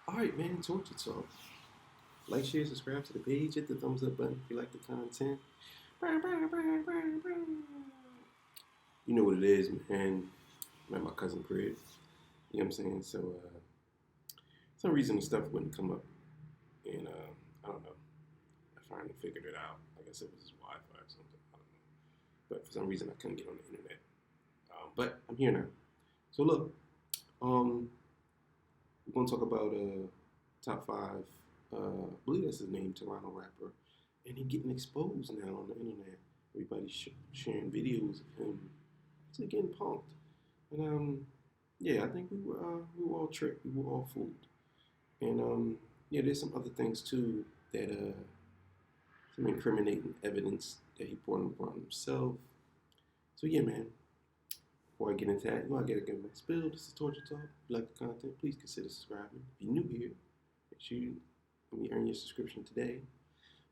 Alright, man, Torture Talk. Like, share, subscribe to the page, hit the thumbs up button if you like the content. You know what it is, man. I'm at my cousin crib. You know what I'm saying? So, some reason the stuff wouldn't come up. And, I don't know. I finally figured it out. I guess it was his Wi-Fi or something. I don't know. But for some reason, I couldn't get on the internet. But I'm here now. So, look. We're going to talk about top 5. I believe that's his name, Toronto rapper. And he getting exposed now on the internet. Everybody's sharing videos of him actually getting punked. And yeah, I think we were all tricked. We were all fooled. And yeah, there's some other things too that some incriminating evidence that he brought upon himself. So yeah, man. Before I get into that, I gotta get my spill. This is Torture Talk. If you like the content, please consider subscribing. If you're new here, make sure you earn your subscription today.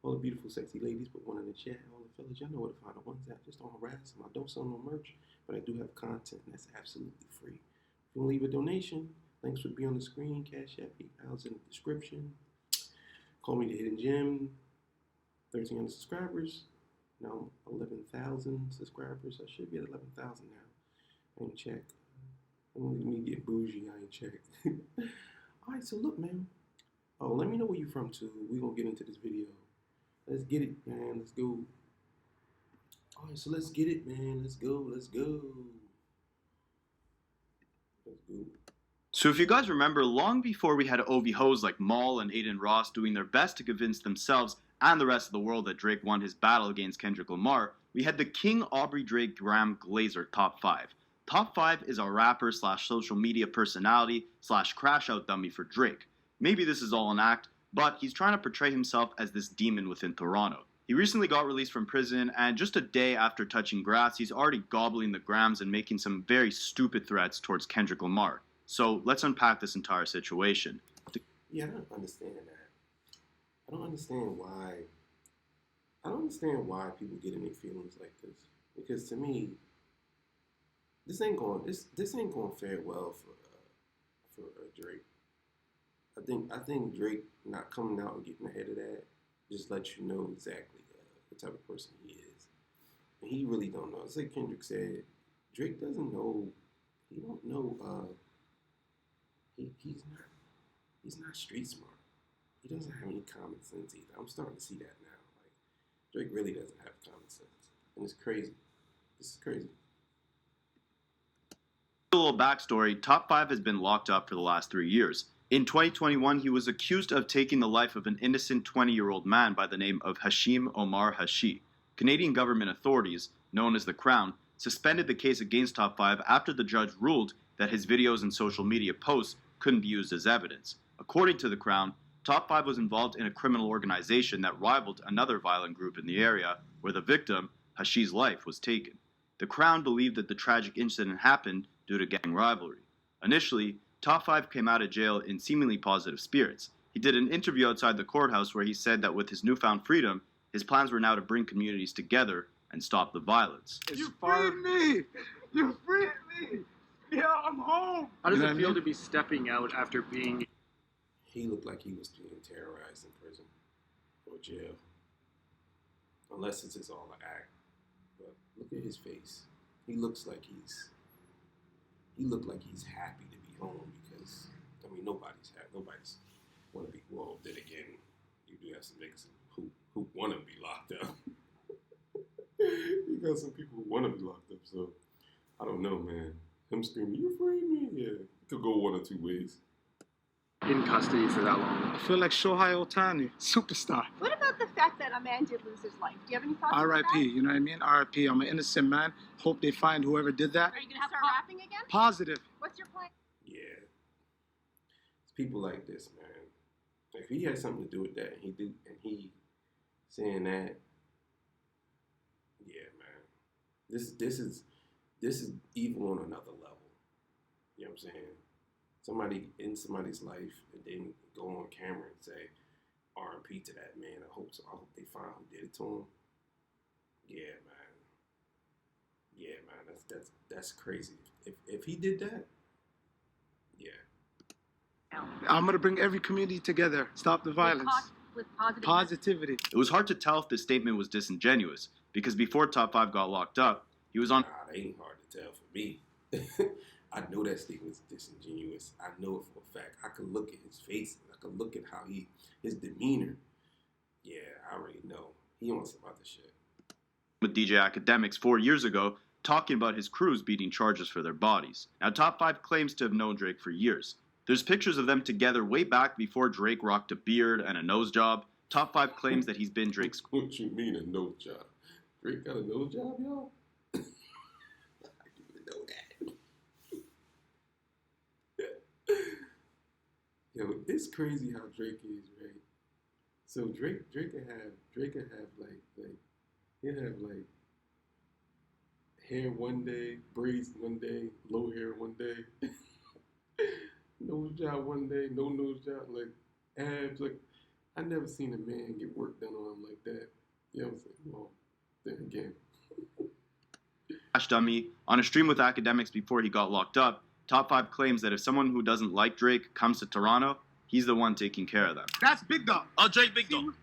All the beautiful, sexy ladies, put one in the chat. All the fellas, y'all know where to find the ones that just don't harass them. I don't sell no merch, but I do have content that's absolutely free. If you want to leave a donation, links would be on the screen. Cash App, PayPal's in the description. Call me the Hidden Gem. 1,300 subscribers. Now 11,000 subscribers. I should be at 11,000 now. I ain't check. Only me get bougie, I ain't check. Alright, so look, man. Oh, let me know where you from, too. We're going to get into this video. Let's get it, man. Let's go. Alright, so let's get it, man. Let's go. Let's go. Let's go. So if you guys remember, long before we had OV hoes like Maul and Aiden Ross doing their best to convince themselves and the rest of the world that Drake won his battle against Kendrick Lamar, we had the King Aubrey Drake Graham Glazer Top 5. Top 5 is a rapper slash social media personality slash crash out dummy for Drake. Maybe this is all an act, but he's trying to portray himself as this demon within Toronto. He recently got released from prison, and just a day after touching grass, he's already gobbling the grams and making some very stupid threats towards Kendrick Lamar. So let's unpack this entire situation. Yeah, I don't understand that. I don't understand why people get in their feelings like this. Because to me, this ain't going fare well for Drake. I think Drake not coming out and getting ahead of that just lets you know exactly the type of person he is. And he really don't know. It's like Kendrick said, Drake doesn't know. He don't know. He's not street smart. He doesn't have any common sense either. I'm starting to see that now. Like Drake really doesn't have common sense, and it's crazy. This is crazy. A little backstory, Top 5 has been locked up for the last 3 years. In 2021, he was accused of taking the life of an innocent 20-year-old man by the name of Hashim Omar Hashi. Canadian government authorities, known as the Crown, suspended the case against Top 5 after the judge ruled that his videos and social media posts couldn't be used as evidence. According to the Crown, Top 5 was involved in a criminal organization that rivaled another violent group in the area where the victim, Hashi's life, was taken. The Crown believed that the tragic incident happened due to gang rivalry. Initially, Top 5 came out of jail in seemingly positive spirits. He did an interview outside the courthouse where he said that with his newfound freedom, his plans were now to bring communities together and stop the violence. You freed me! You freed me! Yeah, I'm home! How does it feel to be stepping out after being... He looked like he was being terrorized in prison or jail. Unless it's all an act. But look at his face. He looks like he's happy to be home because, I mean, nobody's happy. Nobody's want to be, well, then again, you do have some niggas who want to be locked up. You got some people who want to be locked up, so I don't know, man. Him screaming, "You freed me!" Yeah, it could go one or two ways. in custody for that long? I feel like Shohei Ohtani, superstar. What about the fact that a man did lose his life? Do you have any thoughts on that? R.I.P., you know what I mean? R.I.P., I'm an innocent man. Hope they find whoever did that. Are you going to start rapping again? Positive. What's your plan? Yeah. It's people like this, man. If he had something to do with that, and he saying that, yeah, man. This is evil on another level. You know what I'm saying? Somebody in somebody's life and then go on camera and say R.I.P. to that man. I hope they find who did it to him. Yeah, man. Yeah, man. That's crazy. If he did that, yeah. I'm gonna bring every community together. Stop the violence. With positive. Positivity. It was hard to tell if this statement was disingenuous, because before Top 5 got locked up, he was on... Nah, that ain't hard to tell for me. I know that statement's disingenuous. I know it for a fact. I could look at his face. I could look at how his demeanor. Yeah, I already know. He on some other shit. With DJ Academics 4 years ago, talking about his crews beating charges for their bodies. Now, Top 5 claims to have known Drake for years. There's pictures of them together way back before Drake rocked a beard and a nose job. Top 5 claims that he's been Drake's... What you mean a nose job? Drake got a nose job, y'all? I didn't even know that. Yo, it's crazy how Drake is, right? So Drake could have like hair one day, braids one day, low hair one day, nose job one day, no nose job, like abs. Like I never seen a man get work done on him like that. You know what I'm saying? Well, then again. Dummy, on a stream with Academics before he got locked up, Top 5 claims that if someone who doesn't like Drake comes to Toronto, he's the one taking care of them. That's Big Dog. Oh, Drake, Big Dog.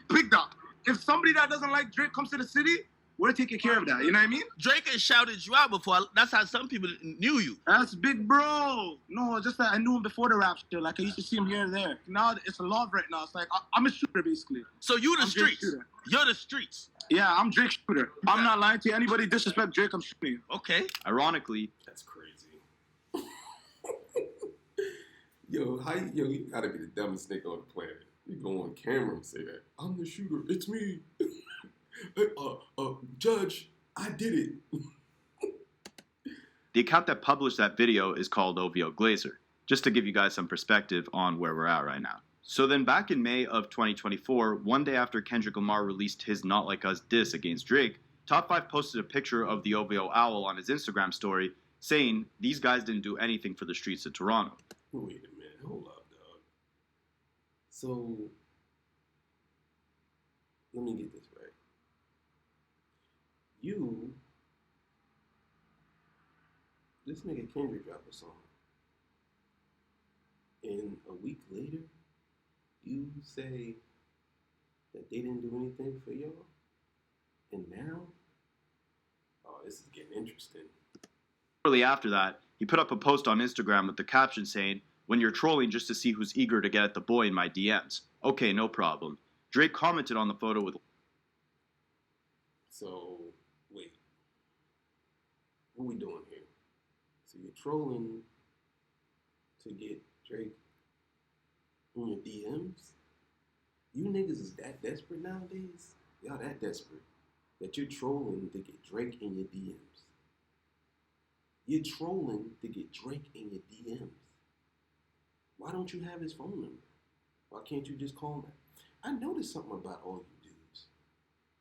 Big Dog. If somebody that doesn't like Drake comes to the city, we're taking care of that. You know what I mean? Drake has shouted you out before. That's how some people knew you. That's Big Bro. No, it's just that I knew him before the rap shit. Like I used to see him here and there. Now it's a love right now. It's like I'm a shooter basically. So you the I'm Drake's streets. shooter. You're the streets. Yeah, I'm Drake's shooter. I'm not lying to you. Anybody disrespect Drake, I'm shooting you. Okay. Ironically, That's crazy. You gotta be the dumbest nigga on the planet. You go on camera and say that. I'm the shooter. It's me. Judge, I did it. the account that published that video is called OVO Glazer, just to give you guys some perspective on where we're at right now. So then back in May of 2024, one day after Kendrick Lamar released his Not Like Us diss against Drake, Top 5 posted a picture of the OVO owl on his Instagram story saying these guys didn't do anything for the streets of Toronto. Wait a minute. Hold up, dog. So, let me get this right. This nigga Kendrick dropped a song. And a week later, you say that they didn't do anything for y'all? And now? Oh, this is getting interesting. Shortly after that, he put up a post on Instagram with the caption saying, "When you're trolling just to see who's eager to get at the boy in my DMs. Okay, no problem." Drake commented on the photo with... So, wait. What we doing here? So you're trolling to get Drake in your DMs? You niggas is that desperate nowadays? Y'all that desperate that you're trolling to get Drake in your DMs. You're trolling to get Drake in your DMs. Why don't you have his phone number? Why can't you just call him? I noticed something about all you dudes.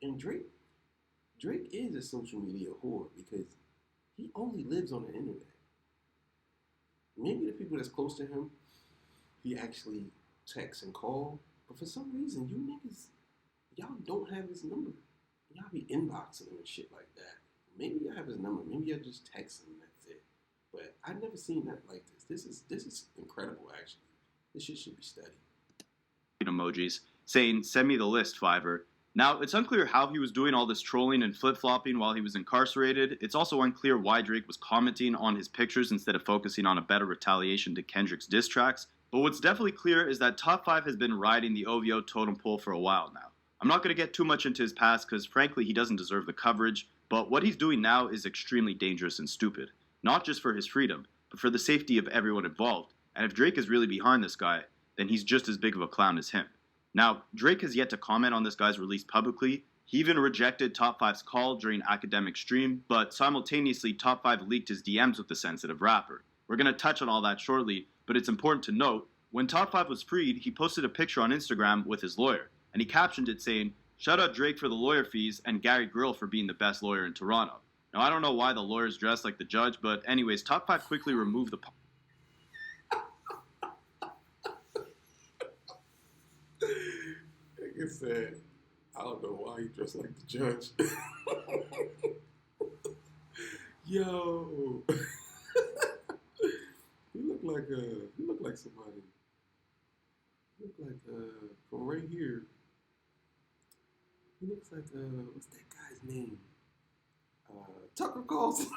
And Drake is a social media whore because he only lives on the internet. Maybe the people that's close to him, he actually texts and call. But for some reason, you niggas, y'all don't have his number. Y'all be inboxing him and shit like that. Maybe y'all have his number. Maybe y'all just text him and that's it. But I've never seen that like this. This is incredible, actually. This shit should be studied. Emojis saying, "Send me the list, Fiverr." Now, it's unclear how he was doing all this trolling and flip-flopping while he was incarcerated. It's also unclear why Drake was commenting on his pictures instead of focusing on a better retaliation to Kendrick's diss tracks. But what's definitely clear is that Top 5 has been riding the OVO totem pole for a while now. I'm not going to get too much into his past because, frankly, he doesn't deserve the coverage, but what he's doing now is extremely dangerous and stupid. Not just for his freedom, but for the safety of everyone involved. And if Drake is really behind this guy, then he's just as big of a clown as him. Now, Drake has yet to comment on this guy's release publicly. He even rejected Top 5's call during Academic stream, but simultaneously Top 5 leaked his DMs with the sensitive rapper. We're going to touch on all that shortly, but it's important to note, when Top 5 was freed, he posted a picture on Instagram with his lawyer, and he captioned it saying, "Shout out Drake for the lawyer fees and Gary Grill for being the best lawyer in Toronto." Now, I don't know why the lawyer's dressed like the judge, but anyways, Top 5 quickly removed the... Like I said, I don't know why he dressed like the judge. Yo, he looked look like somebody. He look like from right here. He looks like what's that guy's name? Tucker Carlson.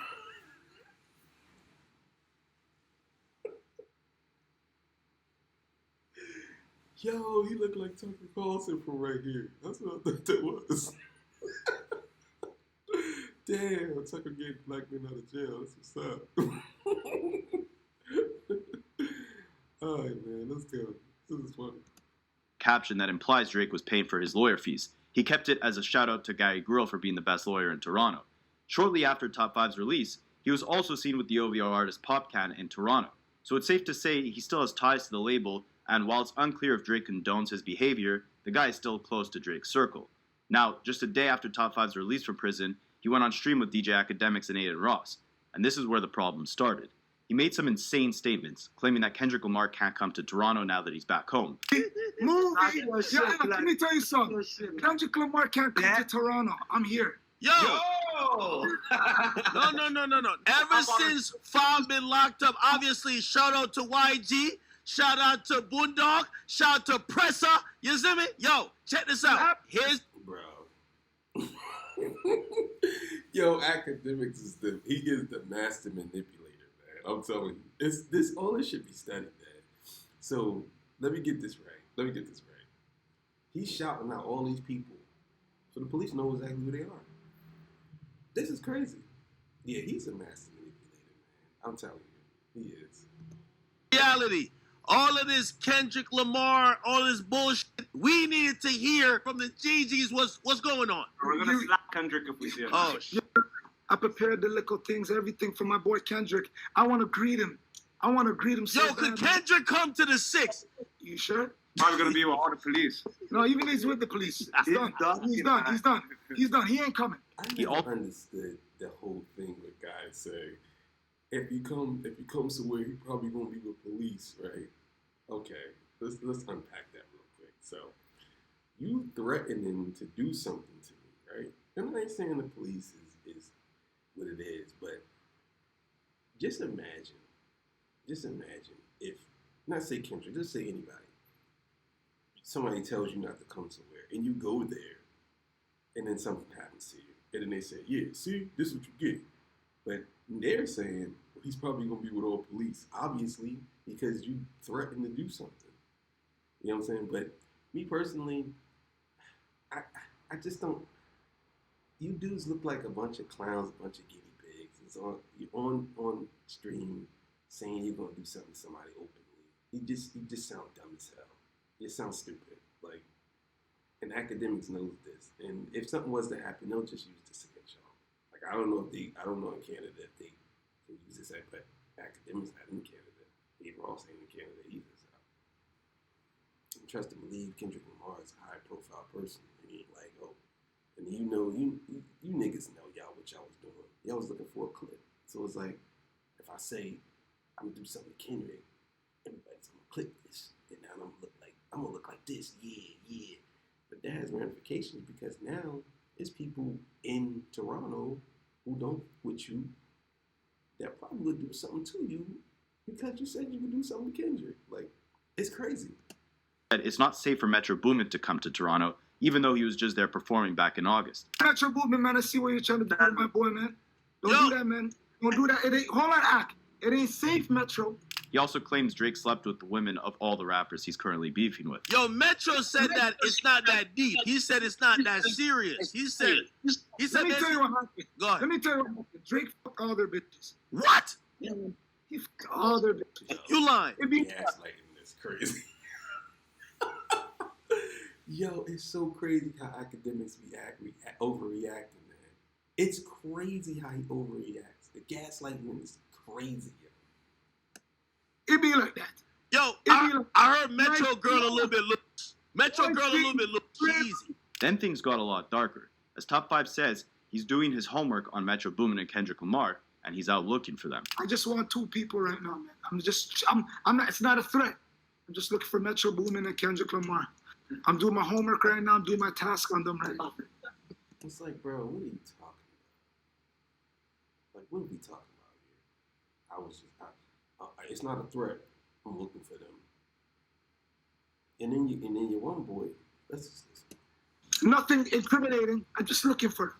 Yo, he looked like Tucker Carlson from right here. That's what I thought that was. Damn, Tucker getting black men out of jail. That's what's up. All right, man, let's go. This is funny. Caption that implies Drake was paying for his lawyer fees. He kept it as a shout out to Gary Grill for being the best lawyer in Toronto. Shortly after Top 5's release, he was also seen with the OVO artist Popcan in Toronto. So it's safe to say he still has ties to the label, and while it's unclear if Drake condones his behavior, the guy is still close to Drake's circle. Now, just a day after Top 5's release from prison, he went on stream with DJ Academics and Aiden Ross. And this is where the problem started. He made some insane statements, claiming that Kendrick Lamar can't come to Toronto now that he's back home. Move it. Yeah, let me tell you something. Kendrick Lamar can't come to Toronto. I'm here. Yo! No. Ever since Fab been locked up, obviously, shout out to YG, shout out to Boondog, shout out to Presser. You see me? Yo, check this out. Here's... Bro. Yo, Academics is he is the master manipulator, man. I'm telling you. All this should be studied, man. So let me get this right. He's shouting out all these people so the police know exactly who they are. This is crazy. Yeah, he's a master manipulator, man. I'm telling you. He is. Reality. All of this Kendrick Lamar, all this bullshit, we needed to hear from the GGs what's going on. We're going to slap Kendrick if we see him. Oh, shit. I prepared the little things, everything for my boy Kendrick. I want to greet him. So yo, could Kendrick come to the 6th? You sure? Probably going to be with all the police. No, even he's with the police. He's done. He ain't coming. I never understood the whole thing with guys saying, if you come somewhere, you probably won't be with police, right? Okay, let's unpack that real quick. So, you threatening to do something to me, right? And I ain't saying the police is what it is, but just imagine if, not say Kendrick, just say anybody, somebody tells you not to come somewhere, and you go there, and then something happens to you, and then they say, yeah, see, this is what you get. But they're saying, well, he's probably going to be with all police, obviously, because you threatened to do something. You know what I'm saying? But me personally, I just don't, you dudes look like a bunch of clowns, a bunch of guinea pigs. It's on stream saying you're going to do something to somebody openly. You just sound dumb as hell. You sound stupid. Like, and Academics knows this. And if something was to happen, they'll just use this against y'all. Like, I don't know in Canada if they can use this, but Academics not in Canada. Dave Ross ain't in Canada either. So I'm trust to believe Kendrick Lamar is a high profile person. And he ain't like, oh, and you niggas know y'all what y'all was doing. Y'all was looking for a clip. So it's like, if I say I'm gonna do something to Kendrick, everybody's gonna clip this, and now I'm gonna look like this, yeah. But that has ramifications because now it's people in Toronto who don't with you that probably would do something to you because you said you would do something to Kendrick. Like, it's crazy. It's not safe for Metro Boomin to come to Toronto, even though he was just there performing back in August. Metro Boomin, man, I see what you're trying to do, my boy, man. Don't do that, man. Don't do that. Hold on, Ack. It ain't safe, Metro. He also claims Drake slept with the women of all the rappers he's currently beefing with. Yo, Metro said that it's not that deep. He said it's not that serious. He said Let me tell you what happened. Go ahead. Let me tell you what happened. Drake fucked all their bitches. What? Yeah, he fucked all their bitches. You lying. Gaslighting is crazy. Yo, it's so crazy how Academics overreacting, man. It's crazy how he overreacts. The gaslighting is crazy, yo. It be like that. Yo, I heard Metro Girl a little bit loose. Metro Girl a little bit loose. Easy. Then things got a lot darker. As Top 5 says, he's doing his homework on Metro Boomin and Kendrick Lamar, and he's out looking for them. I just want two people right now, man. I'm not, it's not a threat. I'm just looking for Metro Boomin and Kendrick Lamar. I'm doing my homework right now. I'm doing my task on them right now. It's like, bro, what are you talking about? Like, what are we talking about here? It's not a threat. I'm looking for them. And then your one boy, let's just listen. Nothing incriminating. I'm just looking for.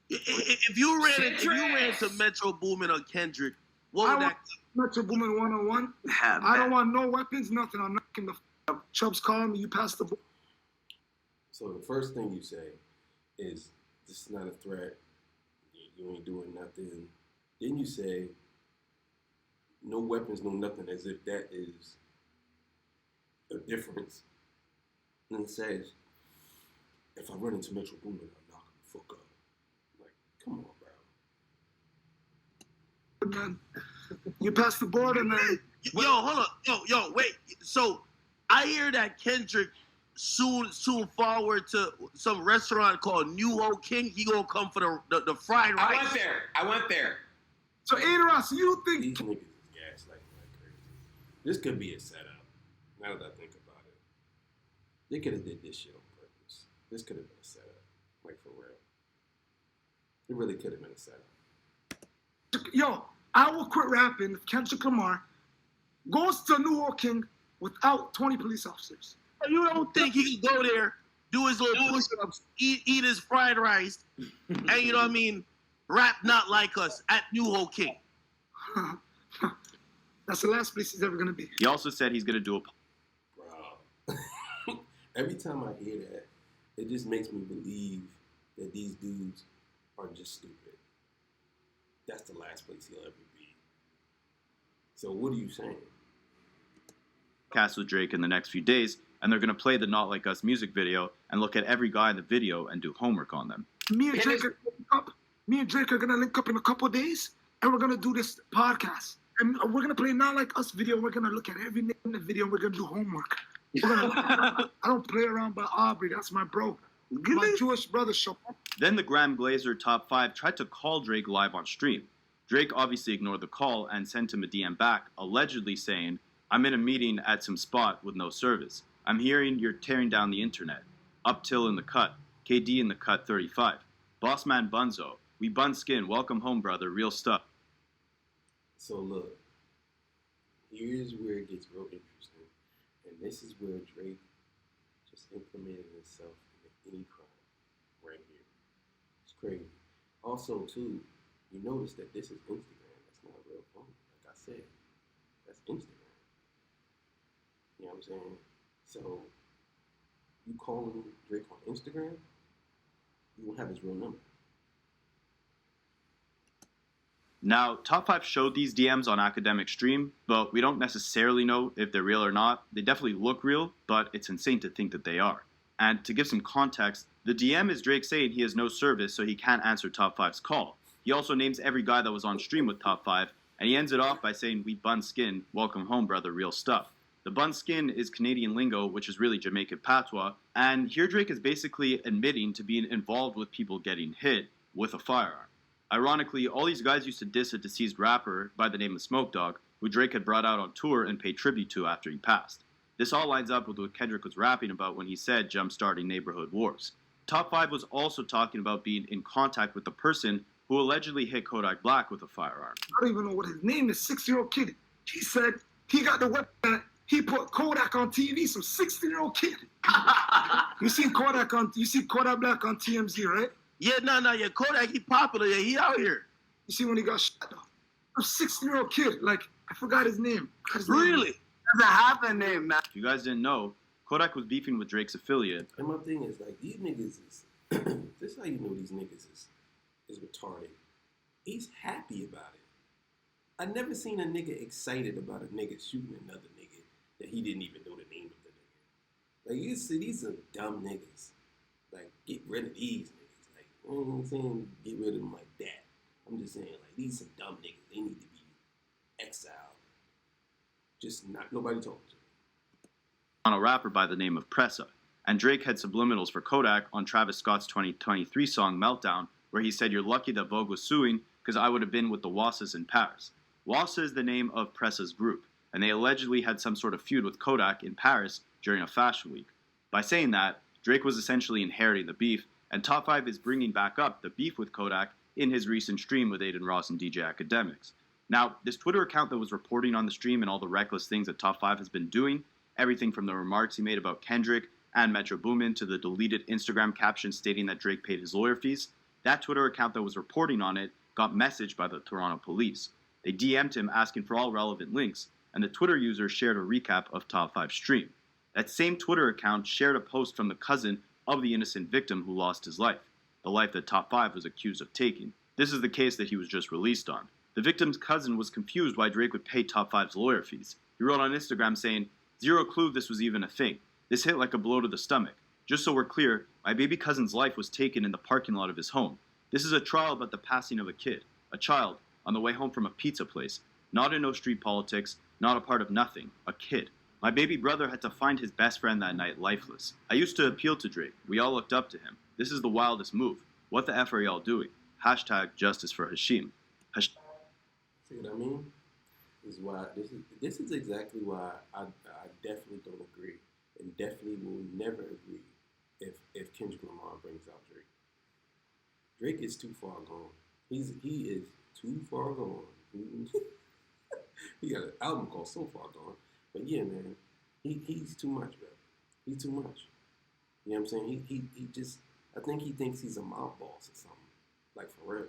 If you ran to Metro Boomin or Kendrick, what would that? Metro Boomin 101. I don't want no weapons, nothing. I'm knocking the up. Chubbs calling me. You pass the ball. So the first thing you say is, "This is not a threat. You ain't doing nothing." Then you say, "No weapons, no nothing," as if that is a difference. And it says, "If I run into Metro Boomin, I'll knock him the fuck up." Like, come on, bro. Man, you pass the border, man. Yo, hold up. Yo, wait. So I hear that Kendrick soon forward to some restaurant called New Ho King. He gonna come for the fried rice. I went there. So, Ross, you think These niggas is gaslighting like crazy. This could be a setup. Now that I think about it, they could have did this shit on purpose. This could have been a setup, like for real. It really could have been a setup. Yo, I will quit rapping if Kendrick Lamar goes to New York King without 20 police officers. You don't think he can go there, do his little push-ups, eat his fried rice, and you know what I mean, rap not like us at New Ho King? That's the last place he's ever gonna be. He also said he's going to do a... Bro, every time I hear that, it just makes me believe that these dudes are just stupid. That's the last place he'll ever be. So what are you saying? Cast with Drake in the next few days, and they're going to play the Not Like Us music video and look at every guy in the video and do homework on them. Me and Drake are gonna link up in a couple of days, and we're gonna do this podcast. And we're gonna play Not Like Us video. We're gonna look at every name in the video. We're gonna do homework. I don't play around by Aubrey. That's my bro. My Jewish brother show. Then the Graham Glazer Top 5 tried to call Drake live on stream. Drake obviously ignored the call and sent him a DM back, allegedly saying, "I'm in a meeting at some spot with no service. I'm hearing you're tearing down the internet. Up till in the cut. KD in the cut 35. Bossman Bunzo. We bun skin. Welcome home, brother. Real stuff." So look, here's where it gets real interesting. And this is where Drake just implemented himself into any crime right here. It's crazy. Also, too, you notice that this is Instagram. That's not a real phone. Like I said, that's Instagram. You know what I'm saying? So, you calling Drake on Instagram, you won't have his real number. Now, Top 5 showed these DMs on Academic Stream, but we don't necessarily know if they're real or not. They definitely look real, but it's insane to think that they are. And to give some context, the DM is Drake saying he has no service, so he can't answer Top 5's call. He also names every guy that was on stream with Top 5, and he ends it off by saying, "We bun skin, welcome home, brother, real stuff." The bun skin is Canadian lingo, which is really Jamaican patois, and here Drake is basically admitting to being involved with people getting hit with a firearm. Ironically, all these guys used to diss a deceased rapper by the name of Smoke Dogg, who Drake had brought out on tour and paid tribute to after he passed. This all lines up with what Kendrick was rapping about when he said jump-starting neighborhood wars. Top 5 was also talking about being in contact with the person who allegedly hit Kodak Black with a firearm. I don't even know what his name is. 6-year-old kid. He said he got the weapon. He put Kodak on TV. Some 16-year-old kid. You see Kodak Black on TMZ, right? Yeah, yeah. Kodak, he popular. Yeah, he out here. You see when he got shot though? A 16-year-old kid. Like, I forgot his name. Really? Doesn't have a name, man. If you guys didn't know, Kodak was beefing with Drake's affiliate. And my thing is, like, these niggas is, this is how you know these niggas is retarded. He's happy about it. I never seen a nigga excited about a nigga shooting another nigga that he didn't even know the name of the nigga. Like, you see, these are dumb niggas. Like, get rid of these niggas. Like, you know what I'm saying? Get rid of them like that. I'm just saying, like, these some dumb niggas. They need to be exiled. Just not nobody talking to them. On a rapper by the name of Pressa. And Drake had subliminals for Kodak on Travis Scott's 2023 song Meltdown, where he said, "You're lucky that Vogue was suing, because I would have been with the Wasses in Paris." Wassa is the name of Pressa's group, and they allegedly had some sort of feud with Kodak in Paris during a fashion week. By saying that, Drake was essentially inheriting the beef, and Top 5 is bringing back up the beef with Kodak in his recent stream with Aiden Ross and DJ Academics. Now, this Twitter account that was reporting on the stream and all the reckless things that Top 5 has been doing, everything from the remarks he made about Kendrick and Metro Boomin to the deleted Instagram caption stating that Drake paid his lawyer fees, that Twitter account that was reporting on it got messaged by the Toronto police. They DM'd him asking for all relevant links, and the Twitter user shared a recap of Top 5's stream. That same Twitter account shared a post from the cousin of the innocent victim who lost his life, the life that Top 5 was accused of taking. This is the case that he was just released on. The victim's cousin was confused why Drake would pay Top 5's lawyer fees. He wrote on Instagram saying, "Zero clue this was even a thing. This hit like a blow to the stomach. Just so we're clear, my baby cousin's life was taken in the parking lot of his home. This is a trial about the passing of a kid, a child, on the way home from a pizza place. Not in no street politics, not a part of nothing, a kid. My baby brother had to find his best friend that night lifeless. I used to appeal to Drake. We all looked up to him. This is the wildest move. What the F are y'all doing? Hashtag justice for Hashim." See what I mean? Is why this is exactly why I definitely don't agree, and definitely will never agree if Kendrick Lamar brings out Drake. Drake is too far gone. He is too far gone. He got an album called So Far Gone. But yeah, man, he's too much, bro. He's too much. You know what I'm saying? He just, I think he thinks he's a mob boss or something. Like, for real.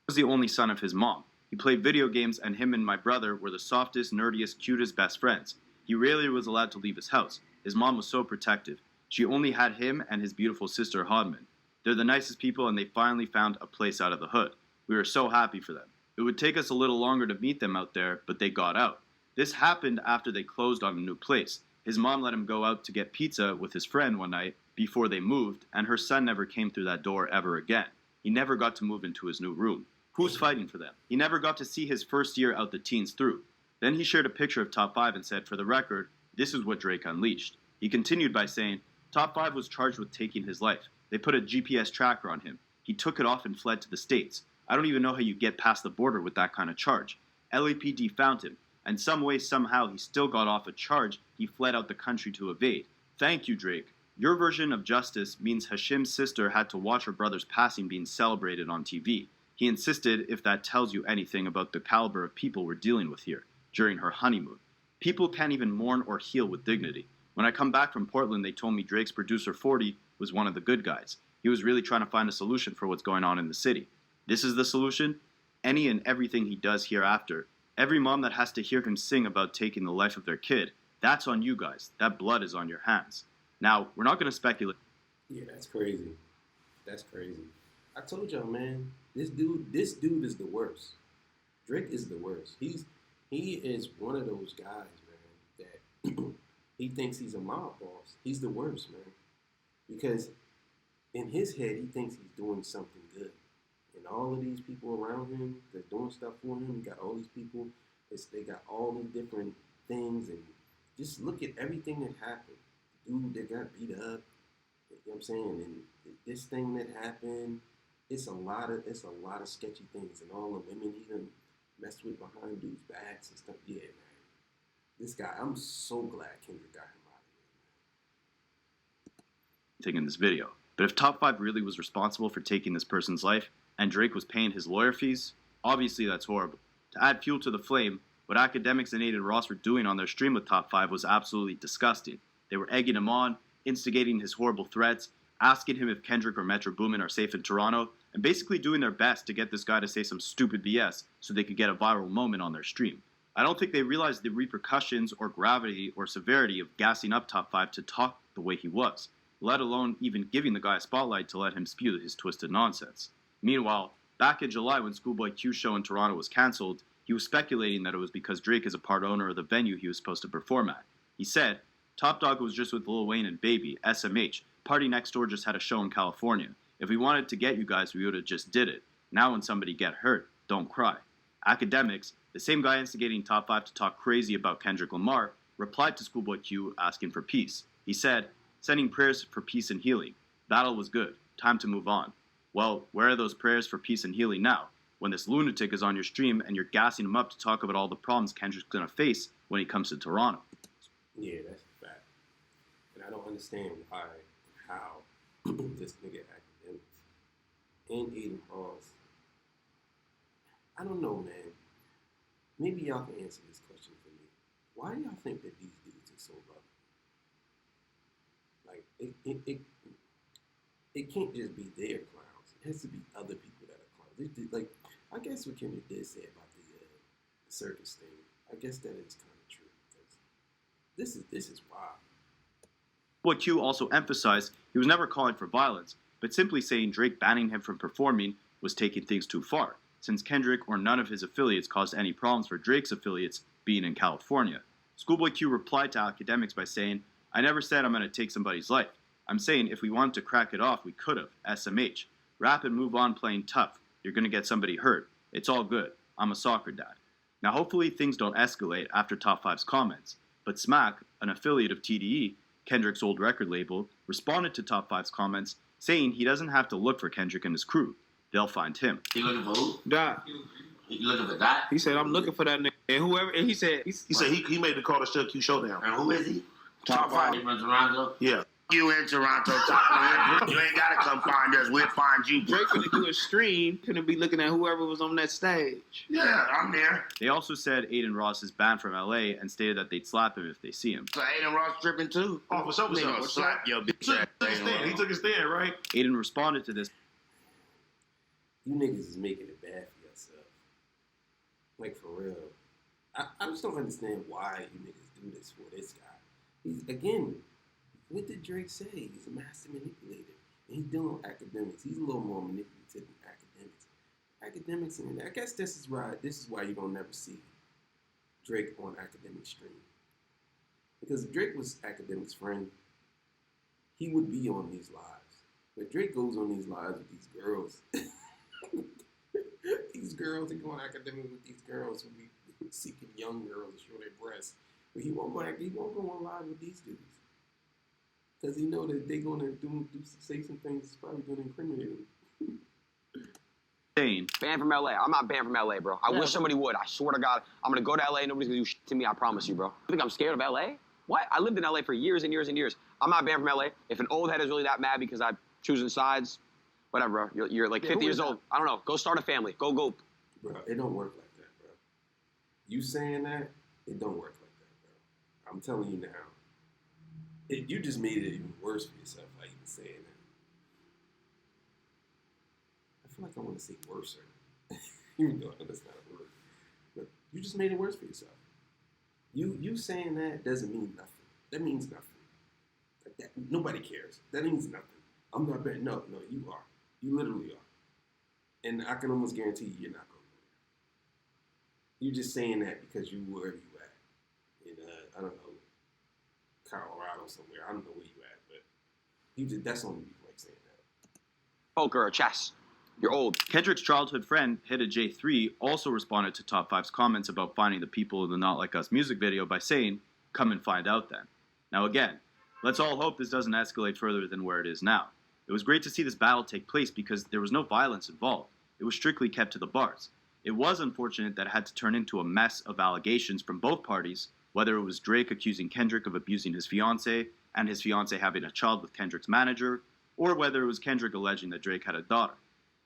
Was the only son of his mom. He played video games, and him and my brother were the softest, nerdiest, cutest best friends. He rarely was allowed to leave his house. His mom was so protective. She only had him and his beautiful sister Hodman. They're the nicest people, and they finally found a place out of the hood. We were so happy for them. It would take us a little longer to meet them out there, but they got out. This happened after they closed on a new place. His mom let him go out to get pizza with his friend one night before they moved, and her son never came through that door ever again. He never got to move into his new room. Who's fighting for them? He never got to see his first year out the teens through. Then he shared a picture of Top 5 and said, "For the record, this is what Drake unleashed." He continued by saying, "Top 5 was charged with taking his life. They put a GPS tracker on him. He took it off and fled to the States. I don't even know how you get past the border with that kind of charge. LAPD found him, and some way, somehow, he still got off a charge he fled out the country to evade. Thank you, Drake. Your version of justice means Hashim's sister had to watch her brother's passing being celebrated on TV. He insisted if that tells you anything about the caliber of people we're dealing with here, during her honeymoon. People can't even mourn or heal with dignity. When I come back from Portland, they told me Drake's producer 40 was one of the good guys. He was really trying to find a solution for what's going on in the city. This is the solution? Any and everything he does hereafter. Every mom that has to hear him sing about taking the life of their kid, that's on you guys. That blood is on your hands." Now, we're not going to speculate. Yeah, that's crazy. That's crazy. I told y'all, man, this dude is the worst. Drake is the worst. He is one of those guys, man, that he thinks he's a mob boss. He's the worst, man. Because in his head, he thinks he's doing something good. And all of these people around him that's doing stuff for him, he got all these people, they got all these different things. And just look at everything that happened. Dude that got beat up, you know what I'm saying? And this thing that happened, it's a lot of sketchy things. And all the women he done messed with behind dudes' backs and stuff. Yeah, man. This guy, I'm so glad Kendrick got him out of here, man. In this video. But if Top 5 really was responsible for taking this person's life, and Drake was paying his lawyer fees, obviously that's horrible. To add fuel to the flame, what Academics and Aiden Ross were doing on their stream with Top 5 was absolutely disgusting. They were egging him on, instigating his horrible threats, asking him if Kendrick or Metro Boomin are safe in Toronto, and basically doing their best to get this guy to say some stupid BS so they could get a viral moment on their stream. I don't think they realized the repercussions or gravity or severity of gassing up Top 5 to talk the way he was, let alone even giving the guy a spotlight to let him spew his twisted nonsense. Meanwhile, back in July when Schoolboy Q's show in Toronto was cancelled, he was speculating that it was because Drake is a part owner of the venue he was supposed to perform at. He said, "Top Dog was just with Lil Wayne and Baby, SMH. Party Next Door just had a show in California. If we wanted to get you guys, we would have just did it. Now when somebody get hurt, don't cry." Academics, the same guy instigating Top 5 to talk crazy about Kendrick Lamar, replied to Schoolboy Q asking for peace. He said, "Sending prayers for peace and healing. Battle was good. Time to move on." Well, where are those prayers for peace and healing now, when this lunatic is on your stream and you're gassing him up to talk about all the problems Kendrick's going to face when he comes to Toronto? Yeah, that's a fact. And I don't understand why and how this nigga Academics and Aiden Ross I don't know, man. Maybe y'all can answer this question for me. Why do y'all think that these dudes are so lovable? Like, it can't just be their clowns. It has to be other people that are clowns. Like, I guess what Kendrick did say about the circus thing, I guess that is kind of true. Because this is wild. What Q also emphasized, he was never calling for violence, but simply saying Drake banning him from performing was taking things too far, since Kendrick or none of his affiliates caused any problems for Drake's affiliates being in California. Schoolboy Q replied to Academics by saying, I never said I'm going to take somebody's life. I'm saying if we wanted to crack it off, we could have. SMH. Rap and move on playing tough. You're going to get somebody hurt. It's all good. I'm a soccer dad. Now hopefully things don't escalate after Top 5's comments, but Smack, an affiliate of TDE, Kendrick's old record label, responded to Top 5's comments, saying he doesn't have to look for Kendrick and his crew. They'll find him. You looking for who? Dot. You looking for Dot? He said, I'm looking for that nigga. And whoever, and he said he made the call to Shug Q Showdown. And who is he? Top 5. He from Toronto? Yeah. You in Toronto, Top 5. You ain't got to come find us. We'll find you. Drake finna do a stream, couldn't be looking at whoever was on that stage. Yeah, I'm there. They also said Aiden Ross is banned from LA and stated that they'd slap him if they see him. So Aiden Ross tripping too? Oh, for sure. Nigga, slap your bitch ass. He took his stand, right? Aiden responded to this. You niggas is making it bad for yourself. Like, for real. I just don't understand why you niggas do this for this guy. He's, again, what did Drake say? He's a master manipulator. And he's dealing with academics. He's a little more manipulative than academics. And I guess this is why you don't never see Drake on academic stream. Because if Drake was academic's friend, he would be on these lives. But Drake goes on these lives with these girls. These girls, they go on academic with these girls who be seeking young girls to show their breasts. But he won't go on live with these dudes. Because he know that they're going to say some things that's probably going to incriminate him. Banned from LA. I'm not banned from LA, bro. I wish somebody would. I swear to God, I'm going to go to LA. Nobody's going to do shit to me. I promise you, bro. You think I'm scared of LA? What? I lived in LA for years and years and years. I'm not banned from LA. If an old head is really that mad because I'm choosing sides, whatever, bro. You're like 50 years old. I don't know. Go start a family. Go. Bro, it don't work like that, bro. You saying that, it don't work like that, bro. I'm telling you now. You just made it even worse for yourself by even saying that. I feel like I want to say worser. Even though that's not a word. But you just made it worse for yourself. You saying that doesn't mean nothing. That means nothing. Like that, nobody cares. That means nothing. I'm not bad. No, you are. You literally are. And I can almost guarantee you're not going to. You're just saying that because you wherever you at. In, I don't know, Colorado somewhere. I don't know where you at, but that's only people like saying that. Poker or chess. You're old. Kendrick's childhood friend, Hidda J3, also responded to Top 5's comments about finding the people in the Not Like Us music video by saying, come and find out then. Now again, let's all hope this doesn't escalate further than where it is now. It was great to see this battle take place because there was no violence involved. It was strictly kept to the bars. It was unfortunate that it had to turn into a mess of allegations from both parties, whether it was Drake accusing Kendrick of abusing his fiancée and his fiancée having a child with Kendrick's manager, or whether it was Kendrick alleging that Drake had a daughter.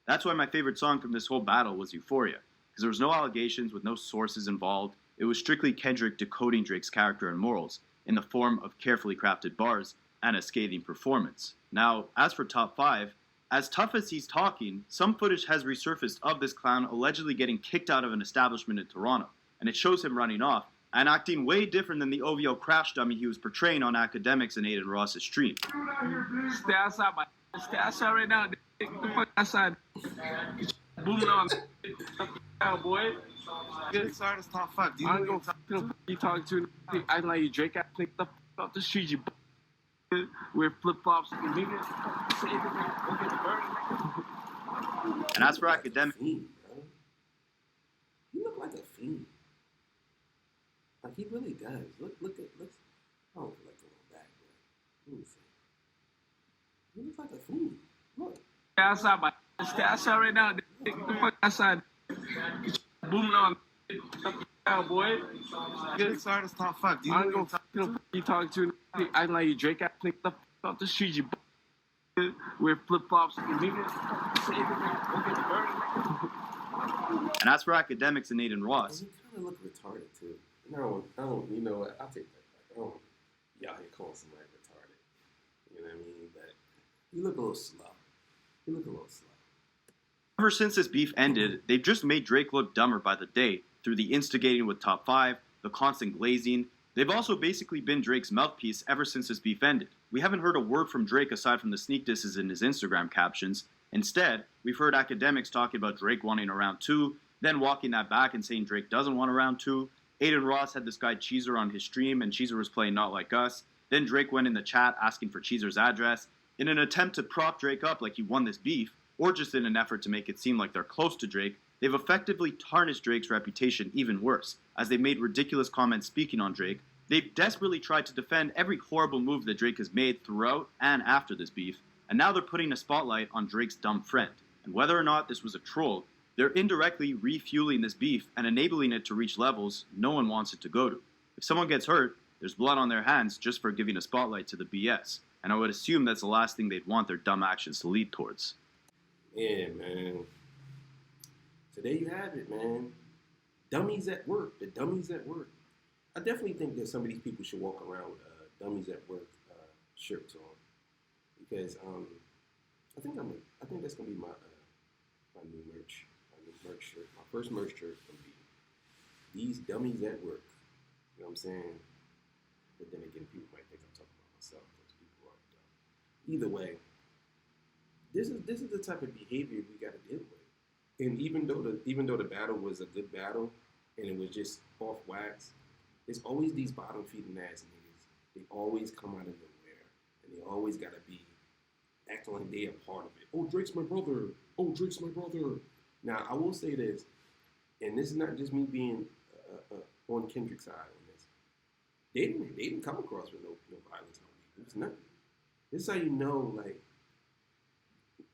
That's why my favorite song from this whole battle was Euphoria, because there was no allegations with no sources involved. It was strictly Kendrick decoding Drake's character and morals in the form of carefully crafted bars and a scathing performance. Now, as for Top 5, as tough as he's talking, some footage has resurfaced of this clown allegedly getting kicked out of an establishment in Toronto, and it shows him running off and acting way different than the OVO crash dummy he was portraying on Academics and Aiden Ross's stream. Stay outside, stay outside right now. Get the fuck outside. Booming on. Boy. This artist Top 5. I don't know who you talking to. Acting like you Drake. I think the fuck off the street, you wear flip-flops. And as for Academics, Fiend, bro. You look like a fiend. Like he really does. Look at. I don't feel like going back, bro. Let me see. You look like a fiend. Look. Stay outside, stay outside right now. Get the fuck outside. Booming on. Boy. This artist Top 5. I don't know who you talking to. Acting like you Drake. I think the fuck off the street, you wear flip-flops. And as for Academics and Aiden Ross, he kind of look retarded too. No, I don't. You know what? I'll take that back. I don't. Y'all here calling somebody retarded. You know what I mean? But you look a little slow. You look a little slow. ever since this beef ended, they've just made Drake look dumber by the day through the instigating with Top 5, the constant glazing. They've also basically been Drake's mouthpiece ever since this beef ended. We haven't heard a word from Drake aside from the sneak disses in his Instagram captions. Instead, we've heard Academics talking about Drake wanting a round 2, then walking that back and saying Drake doesn't want a round 2. Aiden Ross had this guy Cheezer on his stream, and Cheezer was playing Not Like Us. Then Drake went in the chat asking for Cheezer's address. In an attempt to prop Drake up like he won this beef, or just in an effort to make it seem like they're close to Drake, they've effectively tarnished Drake's reputation even worse, as they've made ridiculous comments speaking on Drake. They've desperately tried to defend every horrible move that Drake has made throughout and after this beef, and now they're putting a spotlight on Drake's dumb friend. And whether or not this was a troll, they're indirectly refueling this beef and enabling it to reach levels no one wants it to go to. If someone gets hurt, there's blood on their hands just for giving a spotlight to the BS, and I would assume that's the last thing they'd want their dumb actions to lead towards. Yeah, man. So there you have it, man. Dummies at work. The dummies at work. I definitely think that some of these people should walk around with dummies at work shirts on, because I think that's gonna be my new merch. My new merch shirt. My first merch shirt is gonna be these dummies at work. You know what I'm saying? But then again, people might think I'm talking about myself because people are dumb. Either way, this is the type of behavior we got to deal with. And even though the battle was a good battle and it was just off wax, it's always these bottom feeding ass niggas. They always come out of nowhere, and they always got to be acting like they a part of it. Oh, Drake's my brother. Oh, Drake's my brother. Now I will say this, and this is not just me being on Kendrick's side on this. They didn't come across with no violence, no beef. It was nothing. This is how you know, like,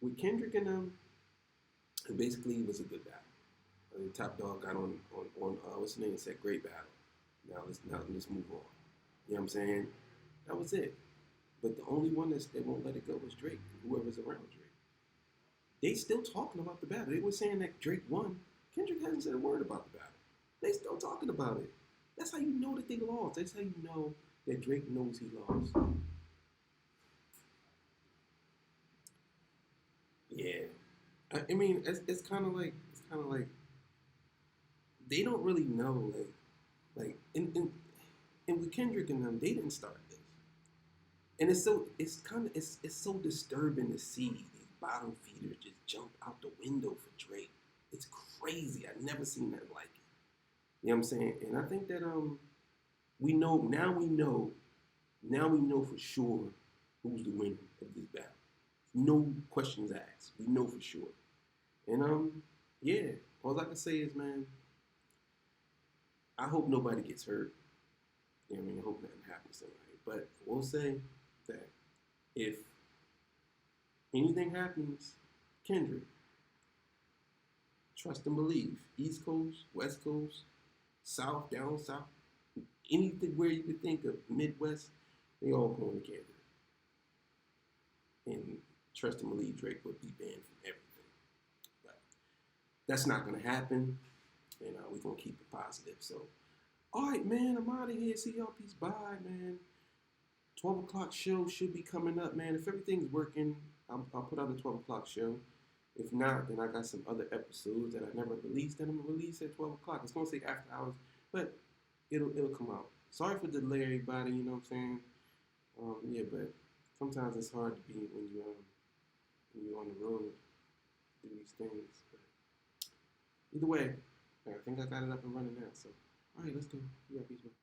with Kendrick and them, it basically was a good battle. The Top Dog got on what's the name, and said, great battle. Now let's move on. You know what I'm saying? That was it. But the only one that won't let it go was Drake, whoever's around Drake. They still talking about the battle. They were saying that Drake won. Kendrick hasn't said a word about the battle. They still talking about it. That's how you know that they lost. That's how you know that Drake knows he lost. Yeah. I mean, it's kind of like they don't really know, like and with Kendrick and them, they didn't start this, and it's so disturbing to see these bottom feeders just jump out the window for Drake. It's crazy. I've never seen that like it. You know what I'm saying? And I think that we know for sure who's the winner of this battle. No questions asked. We know for sure. And yeah, all I can say is, man, I hope nobody gets hurt. You know what I mean? I hope nothing happens to anybody. But we'll say that if anything happens, Kendrick, trust and believe. East Coast, West Coast, South, down South, anything where you could think of, Midwest, they all going together. And trust and believe Drake would be banned from everything. But that's not going to happen. And we're going to keep it positive. So, all right, man, I'm out of here. See y'all. Peace. Bye, man. 12 o'clock show should be coming up, man. If everything's working, I'll put out a 12 o'clock show. If not, then I got some other episodes that I never released that I'm going to release at 12 o'clock. It's going to take after hours, but it'll come out. Sorry for the delay, everybody. You know what I'm saying? Yeah, but sometimes it's hard to be when you're on the road, do these things. But either way, I think I got it up and running now. So, all right, let's go. Yeah, peace, man.